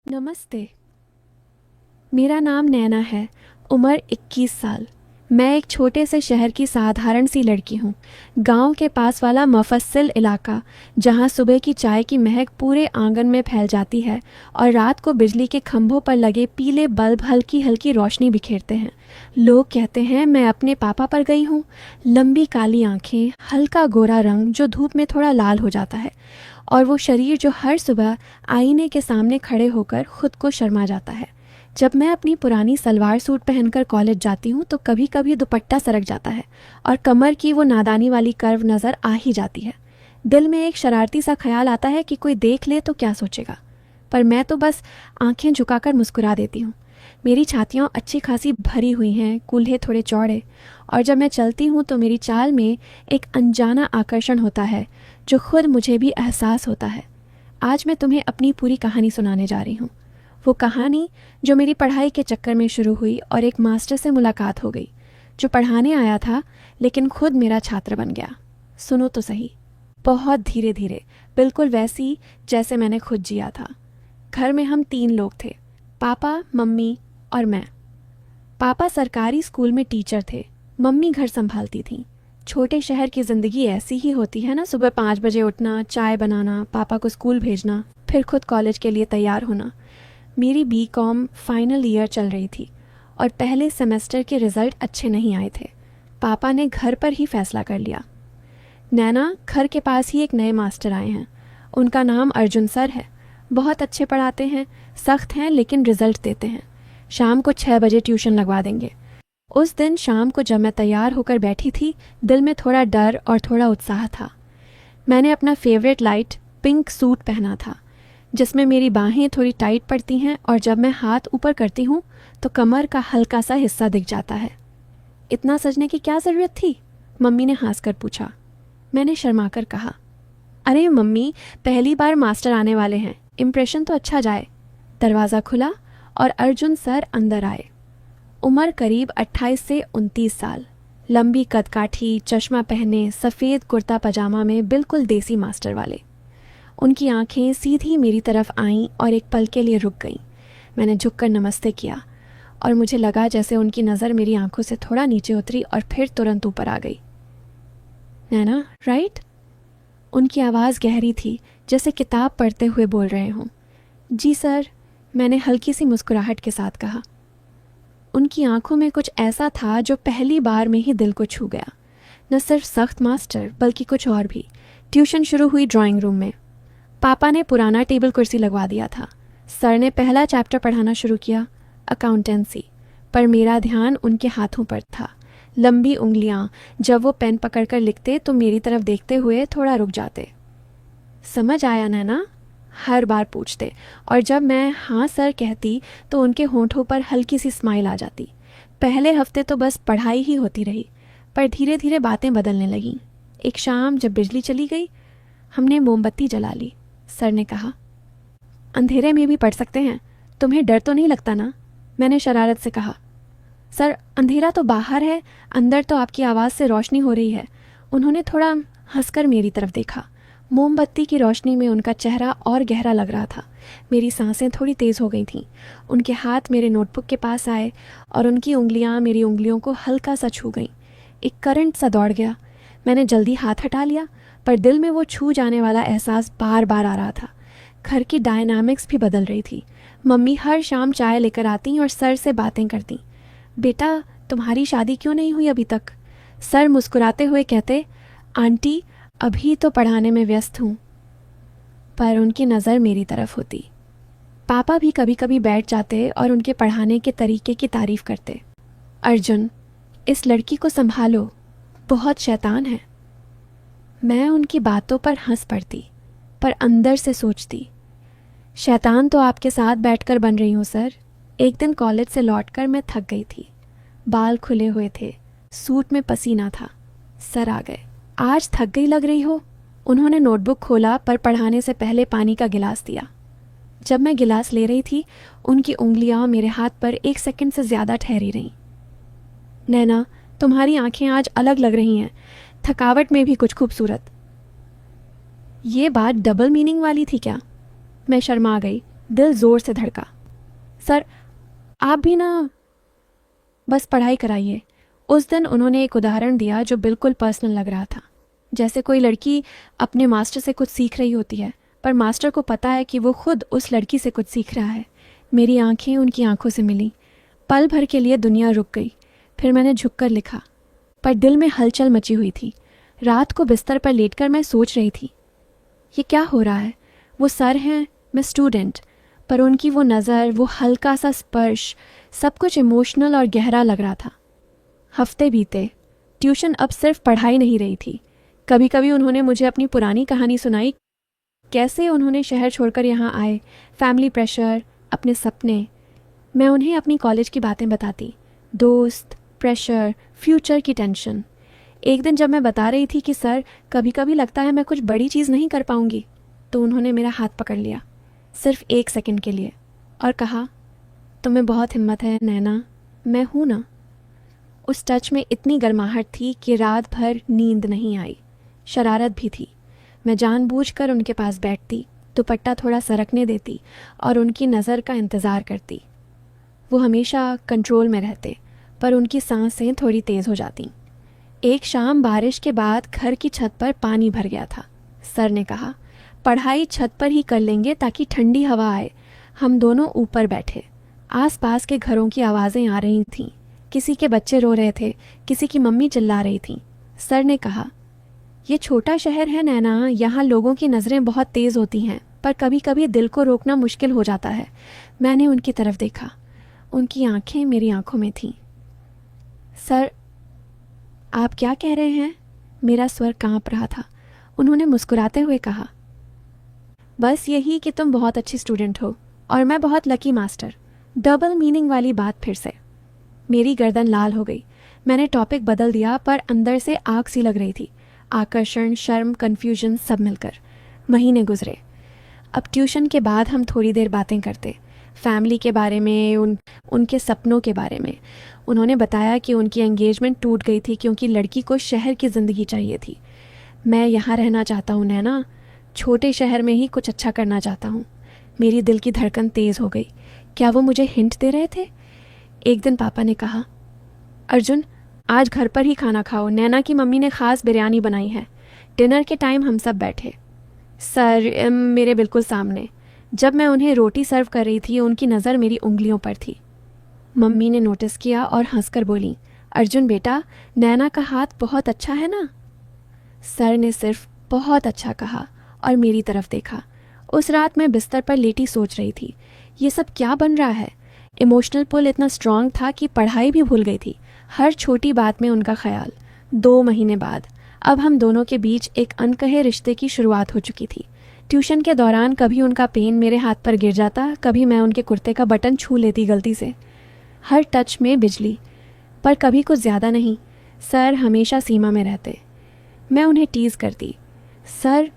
नमस्ते। मेरा नाम नैना है। उम्र 21 साल। मैं एक छोटे से शहर की साधारण सी लड़की हूँ। गांव के पास वाला मफस्सिल इलाका, जहाँ सुबह की चाय की महक पूरे आंगन में फैल जाती है और रात को बिजली के खंभों पर लगे पीले बल्ब हल्की हल्की रोशनी बिखेरते हैं। लोग कहते हैं मैं अपने पापा पर गई हूँ। लंबी काली आंखें, हल्का गोरा रंग जो धूप में थोड़ा लाल हो जाता है, और वो शरीर जो हर सुबह आईने के सामने खड़े होकर खुद को शर्मा जाता है। जब मैं अपनी पुरानी सलवार सूट पहनकर कॉलेज जाती हूँ तो कभी कभी दुपट्टा सरक जाता है और कमर की वो नादानी वाली कर्व नज़र आ ही जाती है। दिल में एक शरारती सा ख्याल आता है कि कोई देख ले तो क्या सोचेगा, पर मैं तो बस आंखें झुकाकर मुस्कुरा देती हूँ। मेरी छातियाँ अच्छी खासी भरी हुई हैं, कूल्हे थोड़े चौड़े, और जब मैं चलती हूँ तो मेरी चाल में एक अनजाना आकर्षण होता है जो खुद मुझे भी एहसास होता है। आज मैं तुम्हें अपनी पूरी कहानी सुनाने जा रही हूँ। वो कहानी जो मेरी पढ़ाई के चक्कर में शुरू हुई और एक मास्टर से मुलाकात हो गई जो पढ़ाने आया था लेकिन खुद मेरा छात्र बन गया। सुनो तो सही। बहुत धीरे धीरे, बिल्कुल वैसी जैसे मैंने खुद जिया था। घर में हम 3 लोग थे, पापा, मम्मी और मैं। पापा सरकारी स्कूल में टीचर थे, मम्मी घर संभालती थीं। छोटे शहर की ज़िंदगी ऐसी ही होती है ना, सुबह 5 बजे उठना, चाय बनाना, पापा को स्कूल भेजना, फिर खुद कॉलेज के लिए तैयार होना। मेरी बीकॉम फाइनल ईयर चल रही थी और पहले सेमेस्टर के रिज़ल्ट अच्छे नहीं आए थे। पापा ने घर पर ही फैसला कर लिया। नैना, घर के पास ही एक नए मास्टर आए हैं। उनका नाम अर्जुन सर है। बहुत अच्छे पढ़ाते हैं, सख्त हैं लेकिन रिज़ल्ट देते हैं। शाम को 6 बजे ट्यूशन लगवा देंगे। उस दिन शाम को जब मैं तैयार होकर बैठी थी, दिल में थोड़ा डर और थोड़ा उत्साह था। मैंने अपना फेवरेट लाइट पिंक सूट पहना था जिसमें मेरी बाहें थोड़ी टाइट पड़ती हैं और जब मैं हाथ ऊपर करती हूँ तो कमर का हल्का सा हिस्सा दिख जाता है। इतना सजने की क्या ज़रूरत थी? मम्मी ने हंसकर पूछा। मैंने शर्माकर कहा, अरे मम्मी, पहली बार मास्टर आने वाले हैं, इम्प्रेशन तो अच्छा जाए। दरवाज़ा खुला और अर्जुन सर अंदर आए। उम्र करीब 28 से 29 साल। लंबी कदकाठी, चश्मा पहने, सफ़ेद कुर्ता पजामा में, बिल्कुल देसी मास्टर वाले। उनकी आंखें सीधी मेरी तरफ आईं और एक पल के लिए रुक गईं। मैंने झुककर नमस्ते किया और मुझे लगा जैसे उनकी नज़र मेरी आंखों से थोड़ा नीचे उतरी और फिर तुरंत ऊपर आ गई। नैना, राइट? उनकी आवाज़ गहरी थी, जैसे किताब पढ़ते हुए बोल रहे हों। जी सर, मैंने हल्की सी मुस्कुराहट के साथ कहा। उनकी आंखों में कुछ ऐसा था जो पहली बार में ही दिल को छू गया। न सिर्फ सख्त मास्टर बल्कि कुछ और भी। ट्यूशन शुरू हुई ड्राइंग रूम में। पापा ने पुराना टेबल कुर्सी लगवा दिया था। सर ने पहला चैप्टर पढ़ाना शुरू किया, अकाउंटेंसी, पर मेरा ध्यान उनके हाथों पर था। लंबी उंगलियां, जब वो पेन पकड़कर लिखते तो मेरी तरफ देखते हुए थोड़ा रुक जाते। समझ आया नैना? हर बार पूछते, और जब मैं हाँ सर कहती तो उनके होंठों पर हल्की सी स्माइल आ जाती। पहले हफ्ते तो बस पढ़ाई ही होती रही, पर धीरे धीरे बातें बदलने लगीं। एक शाम जब बिजली चली गई, हमने मोमबत्ती जला ली। सर ने कहा, अंधेरे में भी पढ़ सकते हैं, तुम्हें डर तो नहीं लगता ना? मैंने शरारत से कहा। सर, अंधेरा तो बाहर है, अंदर तो आपकी आवाज़ से रोशनी हो रही है। उन्होंने थोड़ा हंसकर मेरी तरफ देखा। मोमबत्ती की रोशनी में उनका चेहरा और गहरा लग रहा था। मेरी सांसें थोड़ी तेज़ हो गई थीं। उनके हाथ मेरे नोटबुक के पास आए और उनकी उंगलियां मेरी उंगलियों को हल्का सा छू गईं। एक करंट सा दौड़ गया। मैंने जल्दी हाथ हटा लिया, पर दिल में वो छू जाने वाला एहसास बार बार आ रहा था। घर की डायनामिक्स भी बदल रही थी। मम्मी हर शाम चाय लेकर आती और सर से बातें करती। बेटा, तुम्हारी शादी क्यों नहीं हुई अभी तक? सर मुस्कुराते हुए कहते, आंटी, अभी तो पढ़ाने में व्यस्त हूँ। पर उनकी नज़र मेरी तरफ होती। पापा भी कभी कभी बैठ जाते और उनके पढ़ाने के तरीके की तारीफ करते। अर्जुन, इस लड़की को संभालो, बहुत शैतान है। मैं उनकी बातों पर हंस पड़ती, पर अंदर से सोचती, शैतान तो आपके साथ बैठकर बन रही हूँ सर। एक दिन कॉलेज से लौटकर मैं थक गई थी। बाल खुले हुए थे, सूट में पसीना था। सर आ गए। आज थक गई लग रही हो? उन्होंने नोटबुक खोला पर पढ़ाने से पहले पानी का गिलास दिया। जब मैं गिलास ले रही थी, उनकी उंगलियां मेरे हाथ पर 1 सेकंड से ज़्यादा ठहरी रहीं। नैना, तुम्हारी आंखें आज अलग लग रही हैं, थकावट में भी कुछ खूबसूरत। ये बात डबल मीनिंग वाली थी क्या? मैं शर्मा गई। दिल ज़ोर से धड़का। सर आप भी ना बस पढ़ाई कराइए। उस दिन उन्होंने एक उदाहरण दिया जो बिल्कुल पर्सनल लग रहा था, जैसे कोई लड़की अपने मास्टर से कुछ सीख रही होती है, पर मास्टर को पता है कि वो खुद उस लड़की से कुछ सीख रहा है। मेरी आंखें उनकी आंखों से मिली। पल भर के लिए दुनिया रुक गई। फिर मैंने झुककर लिखा, पर दिल में हलचल मची हुई थी। रात को बिस्तर पर लेटकर मैं सोच रही थी, ये क्या हो रहा है? वो सर हैं, मैं स्टूडेंट, पर उनकी वो नज़र, वो हल्का सा स्पर्श, सब कुछ इमोशनल और गहरा लग रहा था। हफ्ते बीते। ट्यूशन अब सिर्फ पढ़ाई नहीं रही थी। कभी कभी उन्होंने मुझे अपनी पुरानी कहानी सुनाई, कैसे उन्होंने शहर छोड़कर यहाँ आए, फैमिली प्रेशर, अपने सपने। मैं उन्हें अपनी कॉलेज की बातें बताती, दोस्त, प्रेशर, फ्यूचर की टेंशन। एक दिन जब मैं बता रही थी कि सर कभी कभी लगता है मैं कुछ बड़ी चीज़ नहीं कर पाऊंगी, तो उन्होंने मेरा हाथ पकड़ लिया, सिर्फ 1 सेकंड के लिए, और कहा, तुम्हें बहुत हिम्मत है नैना, मैं हूँ ना। उस टच में इतनी गर्माहट थी कि रात भर नींद नहीं आई। शरारत भी थी। मैं जानबूझकर उनके पास बैठती, दुपट्टा थोड़ा सरकने देती और उनकी नज़र का इंतज़ार करती। वो हमेशा कंट्रोल में रहते, पर उनकी सांसें थोड़ी तेज़ हो जातीं। एक शाम बारिश के बाद घर की छत पर पानी भर गया था। सर ने कहा, पढ़ाई छत पर ही कर लेंगे ताकि ठंडी हवा आए। हम दोनों ऊपर बैठे। आसपास के घरों की आवाज़ें आ रही थीं। किसी के बच्चे रो रहे थे, किसी की मम्मी चिल्ला रही थी। सर ने कहा, ये छोटा शहर है नैना, यहाँ लोगों की नज़रें बहुत तेज़ होती हैं, पर कभी कभी दिल को रोकना मुश्किल हो जाता है। मैंने उनकी तरफ देखा। उनकी आंखें मेरी आंखों में थीं। सर आप क्या कह रहे हैं? मेरा स्वर कांप रहा था। उन्होंने मुस्कुराते हुए कहा, बस यही कि तुम बहुत अच्छी स्टूडेंट हो और मैं बहुत लकी मास्टर। डबल मीनिंग वाली बात फिर से। मेरी गर्दन लाल हो गई। मैंने टॉपिक बदल दिया, पर अंदर से आग सी लग रही थी। आकर्षण, शर्म, कन्फ्यूजन, सब मिलकर। महीने गुजरे। अब ट्यूशन के बाद हम थोड़ी देर बातें करते, फैमिली के बारे में, उनके सपनों के बारे में। उन्होंने बताया कि उनकी एंगेजमेंट टूट गई थी क्योंकि लड़की को शहर की ज़िंदगी चाहिए थी। मैं यहाँ रहना चाहता हूँ नैना, छोटे शहर में ही कुछ अच्छा करना चाहता हूँ। मेरी दिल की धड़कन तेज़ हो गई। क्या वो मुझे हिंट दे रहे थे? एक दिन पापा ने कहा, अर्जुन आज घर पर ही खाना खाओ, नैना की मम्मी ने ख़ास बिरयानी बनाई है। डिनर के टाइम हम सब बैठे, सर मेरे बिल्कुल सामने। जब मैं उन्हें रोटी सर्व कर रही थी, उनकी नज़र मेरी उंगलियों पर थी। मम्मी ने नोटिस किया और हंसकर बोली, अर्जुन बेटा, नैना का हाथ बहुत अच्छा है ना? सर ने सिर्फ बहुत अच्छा कहा और मेरी तरफ देखा। उस रात मैं बिस्तर पर लेटी सोच रही थी, ये सब क्या बन रहा है? इमोशनल पुल इतना स्ट्रांग था कि पढ़ाई भी भूल गई थी। हर छोटी बात में उनका ख्याल। 2 महीने बाद अब हम दोनों के बीच एक अनकहे रिश्ते की शुरुआत हो चुकी थी। ट्यूशन के दौरान कभी उनका पेन मेरे हाथ पर गिर जाता, कभी मैं उनके कुर्ते का बटन छू लेती गलती से। हर टच में बिजली, पर कभी कुछ ज़्यादा नहीं। सर हमेशा सीमा में रहते। मैं उन्हें टीज़ करती, सर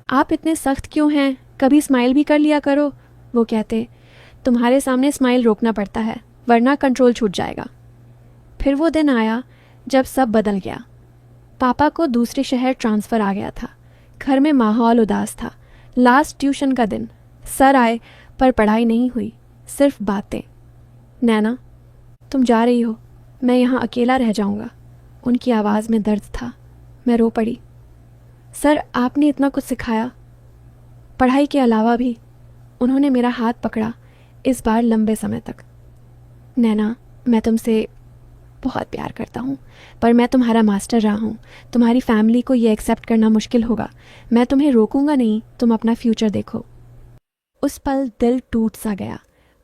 आप इतने सख्त क्यों हैं, कभी स्माइल भी कर लिया करो। वो कहते, तुम्हारे सामने स्माइल रोकना पड़ता है, वरना कंट्रोल छूट जाएगा। फिर वो दिन आया जब सब बदल गया। पापा को दूसरे शहर ट्रांसफ़र आ गया था। घर में माहौल उदास था। लास्ट ट्यूशन का दिन। सर आए, पर पढ़ाई नहीं हुई, सिर्फ बातें। नैना तुम जा रही हो, मैं यहाँ अकेला रह जाऊँगा। उनकी आवाज़ में दर्द था। मैं रो पड़ी। सर आपने इतना कुछ सिखाया, पढ़ाई के अलावा भी। उन्होंने मेरा हाथ पकड़ा, इस बार लंबे समय तक। नैना मैं तुमसे बहुत प्यार करता हूँ, पर मैं तुम्हारा मास्टर रहा हूँ। तुम्हारी फैमिली को ये एक्सेप्ट करना मुश्किल होगा। मैं तुम्हें रोकूंगा नहीं, तुम अपना फ्यूचर देखो। उस पल दिल टूट सा गया,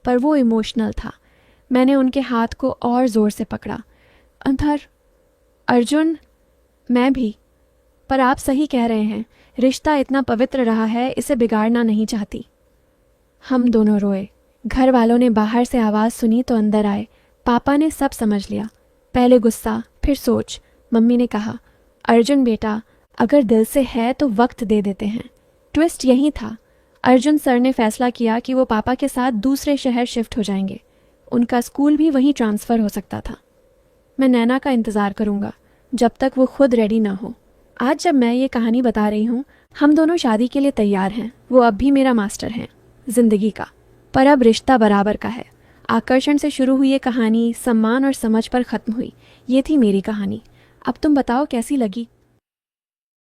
पर वो इमोशनल था। मैंने उनके हाथ को और ज़ोर से पकड़ा। अंधर, अर्जुन, मैं भी। पर आप सही कह रहे हैं, रिश्ता इतना पवित्र रहा है, इसे बिगाड़ना नहीं चाहती। हम दोनों रोए। घर वालों ने बाहर से आवाज़ सुनी तो अंदर आए। पापा ने सब समझ लिया। पहले गुस्सा, फिर सोच। मम्मी ने कहा, अर्जुन बेटा, अगर दिल से है तो वक्त दे देते हैं। ट्विस्ट यही था। अर्जुन सर ने फैसला किया कि वो पापा के साथ दूसरे शहर शिफ्ट हो जाएंगे। उनका स्कूल भी वहीं ट्रांसफ़र हो सकता था। मैं नैना का इंतज़ार करूँगा जब तक वो खुद रेडी ना हो। आज जब मैं ये कहानी बता रही हूँ, हम दोनों शादी के लिए तैयार हैं। वो अब भी मेरा मास्टर हैं, ज़िंदगी का। पर अब रिश्ता बराबर का है। आकर्षण से शुरू हुई ये कहानी सम्मान और समझ पर ख़त्म हुई। ये थी मेरी कहानी। अब तुम बताओ कैसी लगी।